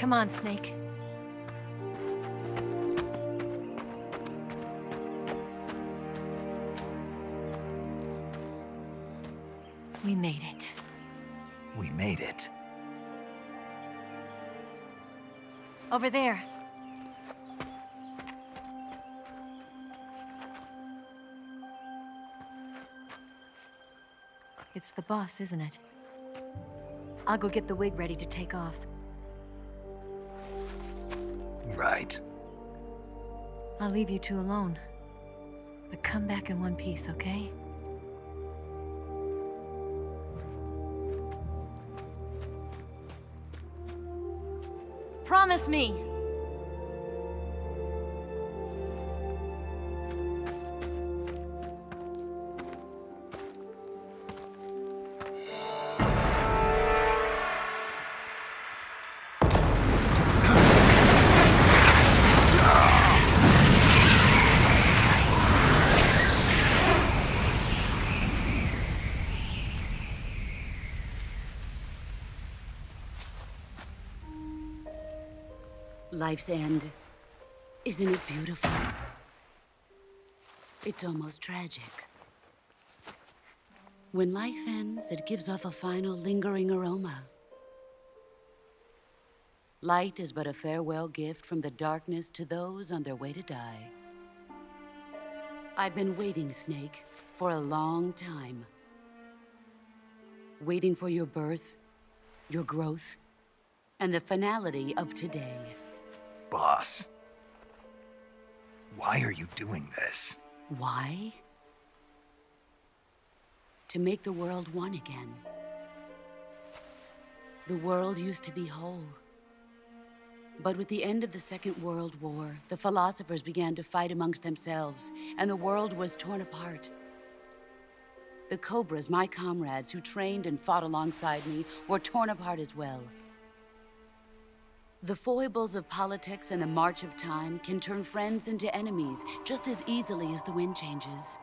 Come on, Snake. We made it. We made it. Over there. It's the boss, isn't it? I'll go get the wig ready to take off. Right. I'll leave you two alone. But come back in one piece, okay? Promise me! Life's end. Isn't it beautiful? It's almost tragic. When life ends, it gives off a final lingering aroma. Light is but a farewell gift from the darkness to those on their way to die. I've been waiting, Snake, for a long time. Waiting for your birth, your growth, and the finality of today. Boss. Why are you doing this? Why? To make the world one again. The world used to be whole. But with the end of the Second World War, the philosophers began to fight amongst themselves, and the world was torn apart. The Cobras, my comrades who trained and fought alongside me, were torn apart as well. The foibles of politics and the march of time can turn friends into enemies just as easily as the wind changes.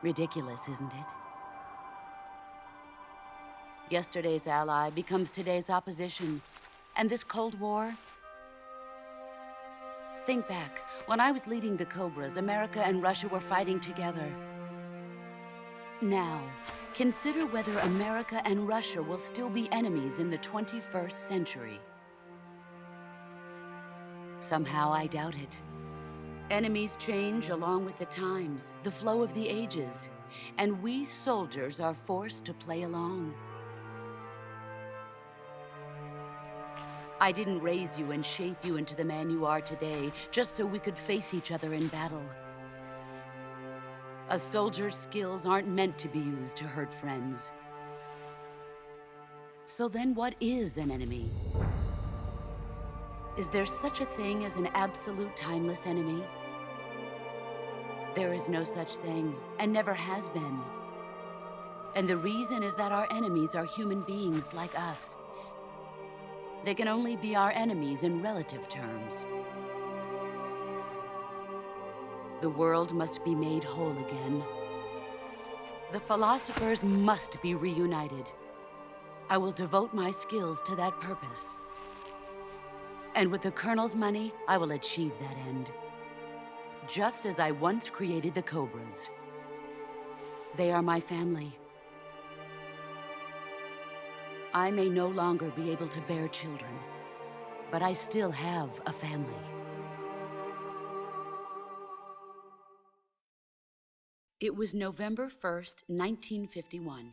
Ridiculous, isn't it? Yesterday's ally becomes today's opposition. And this Cold War? Think back. When I was leading the Cobras, America and Russia were fighting together. Now, consider whether America and Russia will still be enemies in the 21st century. Somehow I doubt it. Enemies change along with the times, the flow of the ages, and we soldiers are forced to play along. I didn't raise you and shape you into the man you are today just so we could face each other in battle. A soldier's skills aren't meant to be used to hurt friends. So then what is an enemy? Is there such a thing as an absolute timeless enemy? There is no such thing, and never has been. And the reason is that our enemies are human beings like us. They can only be our enemies in relative terms. The world must be made whole again. The philosophers must be reunited. I will devote my skills to that purpose. And with the Colonel's money, I will achieve that end. Just as I once created the Cobras. They are my family. I may no longer be able to bear children, but I still have a family. It was November 1st, 1951.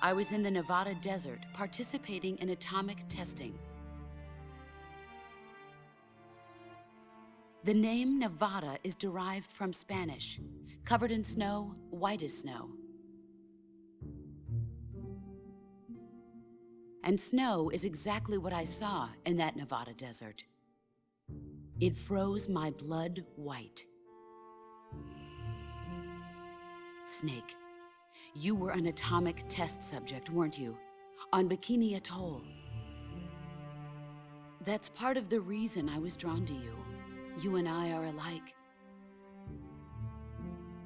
I was in the Nevada desert participating in atomic testing. The name Nevada is derived from Spanish, covered in snow, white as snow. And snow is exactly what I saw in that Nevada desert. It froze my blood white. Snake, you were an atomic test subject, weren't you? On Bikini Atoll. That's part of the reason I was drawn to you. You and I are alike.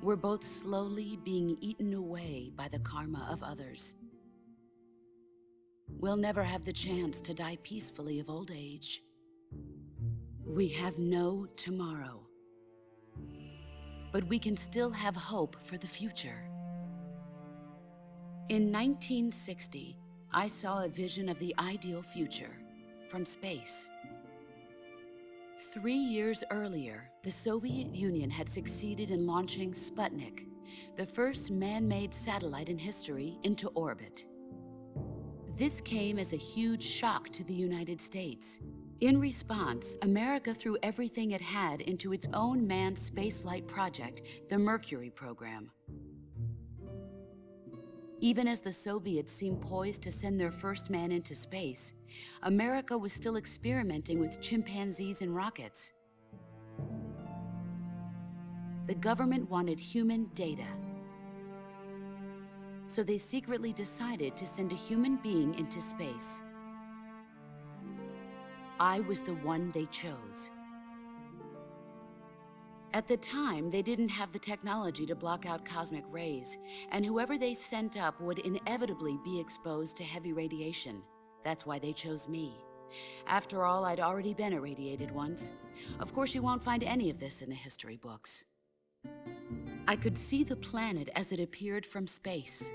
We're both slowly being eaten away by the karma of others. we'll never have the chance to die peacefully of old age. We have no tomorrow. But we can still have hope for the future. In 1960, I saw a vision of the ideal future from space. 3 years earlier, the Soviet Union had succeeded in launching Sputnik, the first man-made satellite in history, into orbit. This came as a huge shock to the United States. In response, America threw everything it had into its own manned spaceflight project, the Mercury program. Even as the Soviets seemed poised to send their first man into space, America was still experimenting with chimpanzees and rockets. The government wanted human data. So they secretly decided to send a human being into space. I was the one they chose. At the time, they didn't have the technology to block out cosmic rays, and whoever they sent up would inevitably be exposed to heavy radiation. That's why they chose me. After all, I'd already been irradiated once. Of course, you won't find any of this in the history books. I could see the planet as it appeared from space.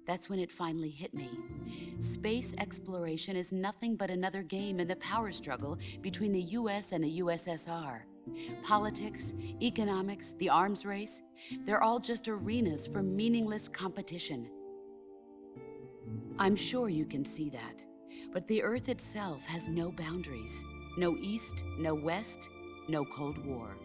That's when it finally hit me. Space exploration is nothing but another game in the power struggle between the US and the USSR. Politics, economics, the arms race, they're all just arenas for meaningless competition. I'm sure you can see that, but the Earth itself has no boundaries. No East, no West, no Cold War.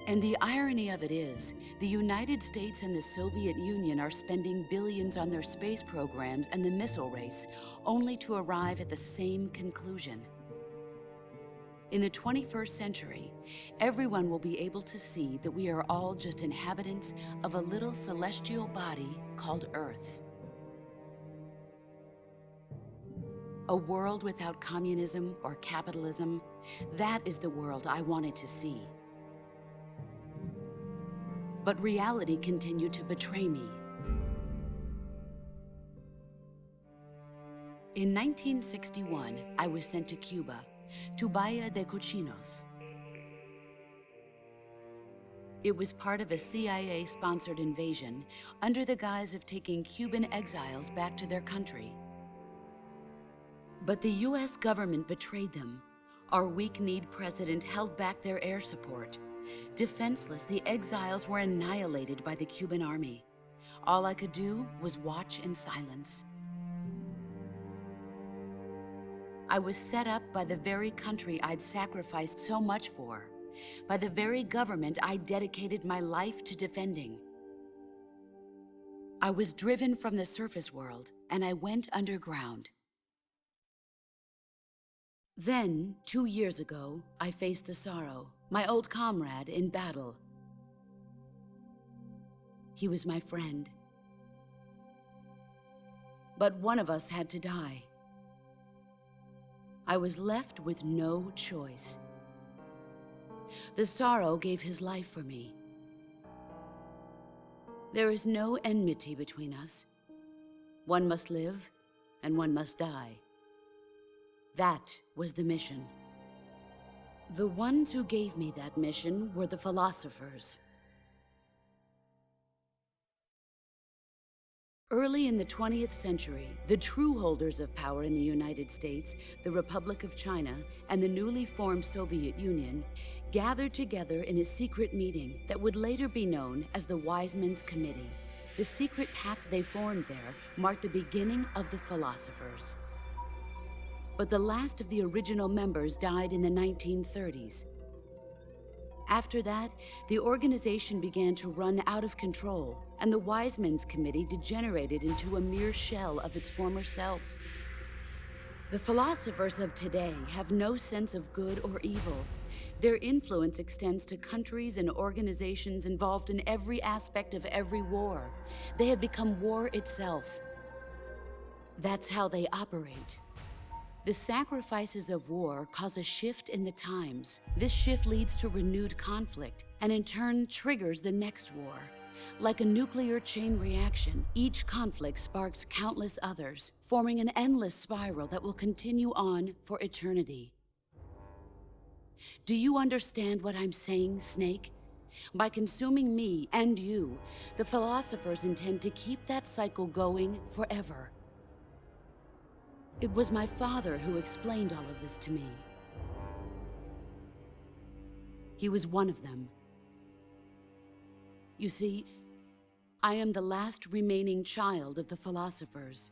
And the irony of it is, the United States and the Soviet Union are spending billions on their space programs and the missile race, only to arrive at the same conclusion. In the 21st century, everyone will be able to see that we are all just inhabitants of a little celestial body called Earth. A world without communism or capitalism, that is the world I wanted to see. But reality continued to betray me. In 1961, I was sent to Cuba, to Bahia de Cochinos. It was part of a CIA-sponsored invasion under the guise of taking Cuban exiles back to their country. But the US government betrayed them. Our weak-kneed president held back their air support. Defenseless, the exiles were annihilated by the Cuban army. All I could do was watch in silence. I was set up by the very country I'd sacrificed so much for, by the very government I dedicated my life to defending. I was driven from the surface world, and I went underground. Then, 2 years ago, I faced the Sorrow, my old comrade in battle. He was my friend. But one of us had to die. I was left with no choice. The Sorrow gave his life for me. There is no enmity between us. One must live, and one must die. That was the mission. The ones who gave me that mission were the philosophers. Early in the 20th century, the true holders of power in the United States, the Republic of China, and the newly formed Soviet Union gathered together in a secret meeting that would later be known as the Wiseman's Committee. The secret pact they formed there marked the beginning of the philosophers. But the last of the original members died in the 1930s. After that, the organization began to run out of control, and the Wiseman's Committee degenerated into a mere shell of its former self. The philosophers of today have no sense of good or evil. Their influence extends to countries and organizations involved in every aspect of every war. They have become war itself. That's how they operate. The sacrifices of war cause a shift in the times. This shift leads to renewed conflict, and in turn triggers the next war. Like a nuclear chain reaction, each conflict sparks countless others, forming an endless spiral that will continue on for eternity. Do you understand what I'm saying, Snake? By consuming me and you, the philosophers intend to keep that cycle going forever. It was my father who explained all of this to me. He was one of them. You see, I am the last remaining child of the philosophers.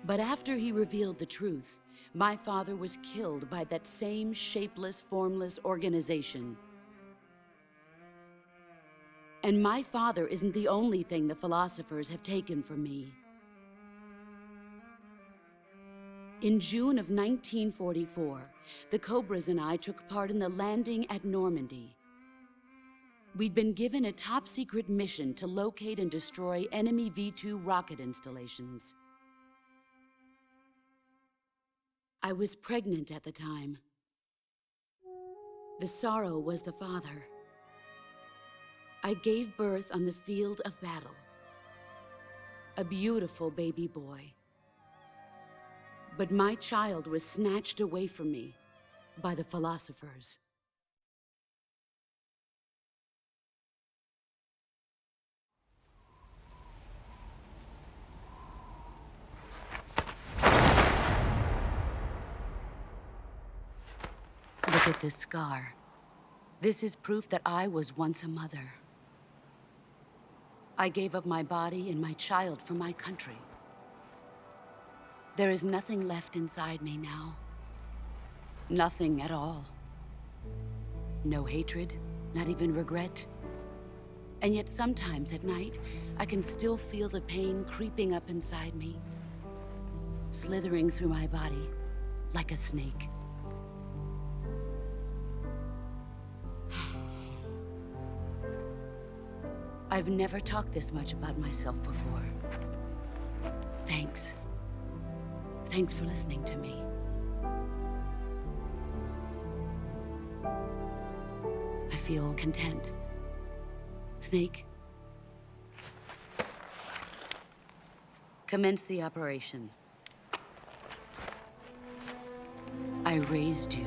But after he revealed the truth, my father was killed by that same shapeless, formless organization. And my father isn't the only thing the philosophers have taken from me. In June of 1944, the Cobras and I took part in the landing at Normandy. We'd been given a top-secret mission to locate and destroy enemy V-2 rocket installations. I was pregnant at the time. The sorrow was the father. I gave birth on the field of battle. A beautiful baby boy. But my child was snatched away from me by the philosophers. Look at this scar. This is proof that I was once a mother. I gave up my body and my child for my country. There is nothing left inside me now. Nothing at all. No hatred, not even regret. And yet sometimes at night, I can still feel the pain creeping up inside me, slithering through my body like a snake. I've never talked this much about myself before. Thanks. Thanks for listening to me. I feel content. Snake, commence the operation. I raised you.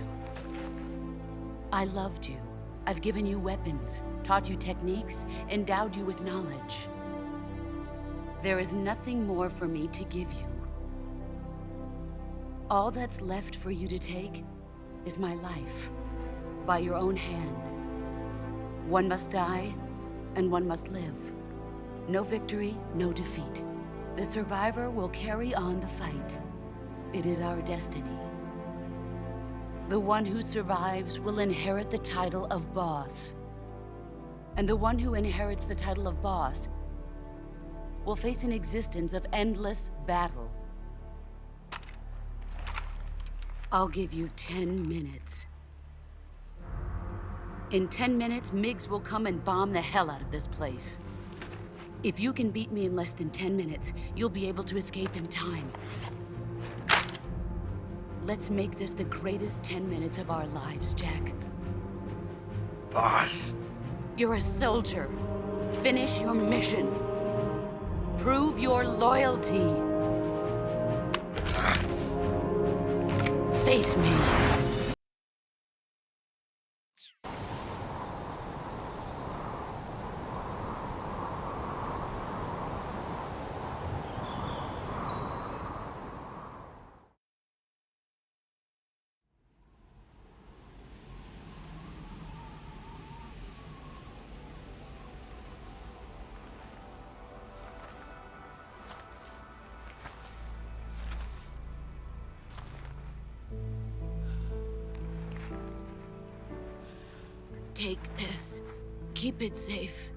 I loved you. I've given you weapons, taught you techniques, endowed you with knowledge. There is nothing more for me to give you. All that's left for you to take is my life, by your own hand. One must die, and one must live. No victory, no defeat. The survivor will carry on the fight. It is our destiny. The one who survives will inherit the title of boss. And the one who inherits the title of boss will face an existence of endless battle. I'll give you 10 minutes. In 10 minutes, MiGs will come and bomb the hell out of this place. If you can beat me in less than 10 minutes, you'll be able to escape in time. Let's make this the greatest 10 minutes of our lives, Jack. Boss. You're a soldier. Finish your mission. Prove your loyalty. Face me. Take this. Keep it safe.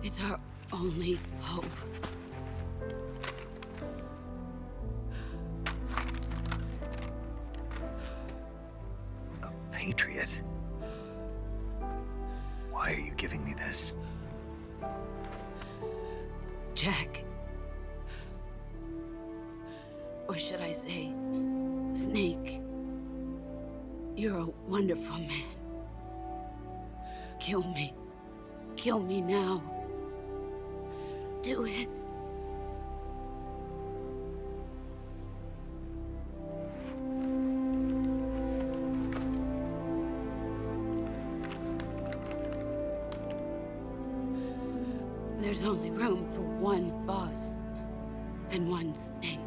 It's our only hope. A patriot? Why are you giving me this? Jack. Or should I say, Snake, you're a wonderful man. Kill me. Kill me now. Do it. There's only room for one boss and one Snake.